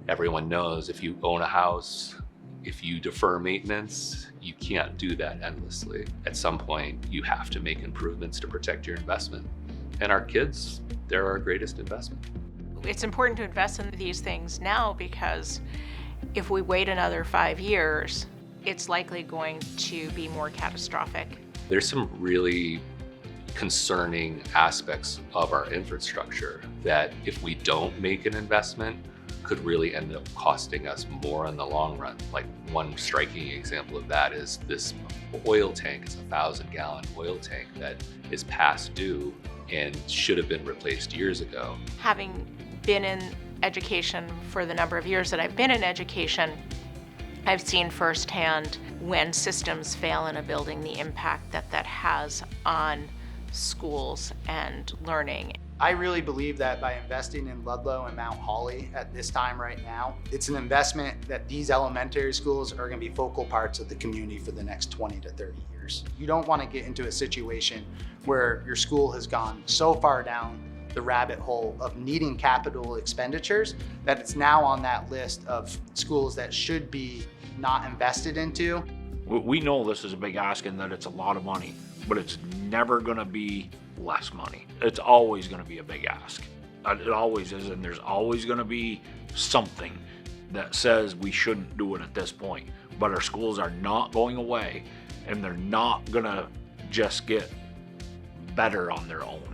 Everyone knows if you own a house, if you defer maintenance, you can't do that endlessly. At some point, you have to make improvements to protect your investment. And our kids, they're our greatest investment. It's important to invest in these things now because if we wait another 5 years, it's likely going to be more catastrophic. There's some really concerning aspects of our infrastructure that if we don't make an investment could really end up costing us more in the long run. Like one striking example of that is this oil tank. It's a 1,000-gallon oil tank that is past due and should have been replaced years ago. Having been in education for the number of years that I've been in education, I've seen firsthand when systems fail in a building, the impact that that has on schools and learning. I really believe that by investing in Ludlow and Mount Holly at this time right now, it's an investment that these elementary schools are going to be focal parts of the community for the next 20 to 30 years. You don't want to get into a situation where your school has gone so far down the rabbit hole of needing capital expenditures that it's now on that list of schools that should be not invested into. We know this is a big ask and that it's a lot of money, but it's never gonna be less money. It's always gonna be a big ask. It always is, and there's always gonna be something that says we shouldn't do it at this point. But our schools are not going away, and they're not gonna just get better on their own.